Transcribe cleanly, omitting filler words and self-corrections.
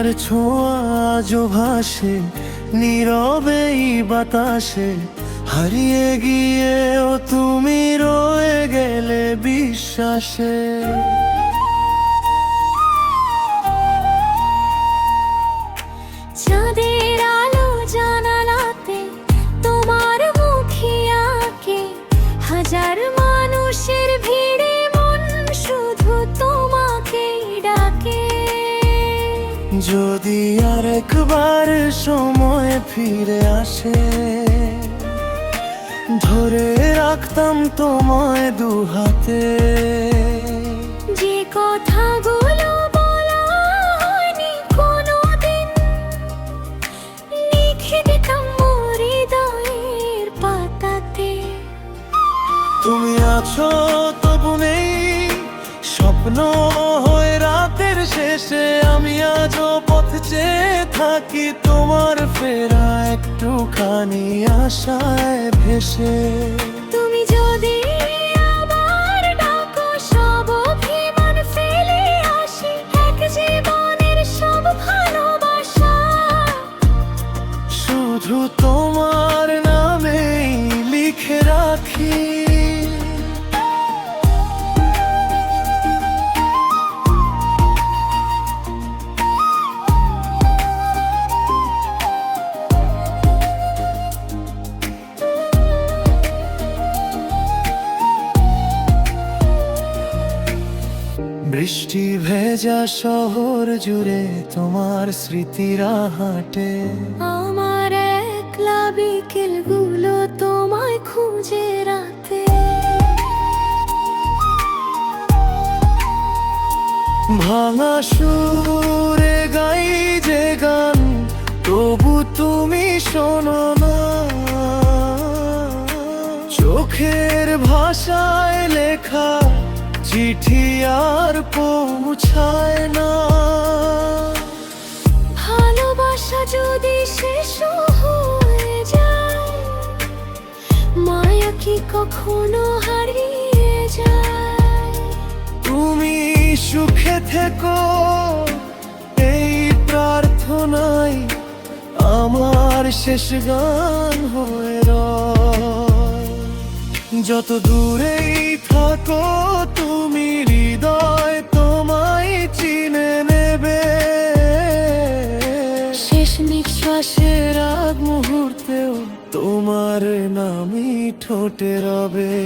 তোমার ছোঁয়া আজও ভাসে নীরবেই বাতাসে, হারিয়ে গিয়েও তুমি রয়ে গেলে বিশ্বাসে। চাঁদের আলো জানালাতে তোমার মুখে আঁকে, হাজার মানুষের ভিড়ে মন শুধু তোমাকেই ডাকে। যদি আরেকবার সময় ফিরে আসে, ধরে রাখতাম তোমায় দুহাতে। যে কথাগুলো বলা হয়নি কোনোদিন, লিখে দিতাম মোর হৃদয়ের পাতাতে। তুমি আছো তবু নেই, স্বপ্ন হয়ে রাতের শেষে আমি আজও পথ চেয়ে থাকি তোমার ফেরা একটুখানি আশায় ভেসে। তুমি যদি আবার ডাকো সব অভিমান ফেলে আসি, এক জীবনের সব ভালোবাসা শুধু তোমার নামেই লিখে রাখি। বৃষ্টি ভেজা শহর জুড়ে তোমার স্মৃতিরা হাঁটে। আমার একলা বিকেলগুলো তোমায় খুঁজে রাতে। ভাঙা সুরে গাই যে গান, তবু তুমি শোনো না। চোখের ভাষায় লেখা চিঠি আর পৌঁছায় না। ভালোবাসা যদি শেষ হয়ে যায়, মায়া কি কখনো হারিয়ে যায়? তুমি সুখে থেকো এই প্রার্থনাই আমার শেষ গান হয়ে রয়। যত দূরেই থাকো তুমি হৃদয় তোমায় চিনে নেবে। শেষ নিঃশ্বাসের আগ মুহূর্তেও তোমার নামই ঠোঁটে রবে।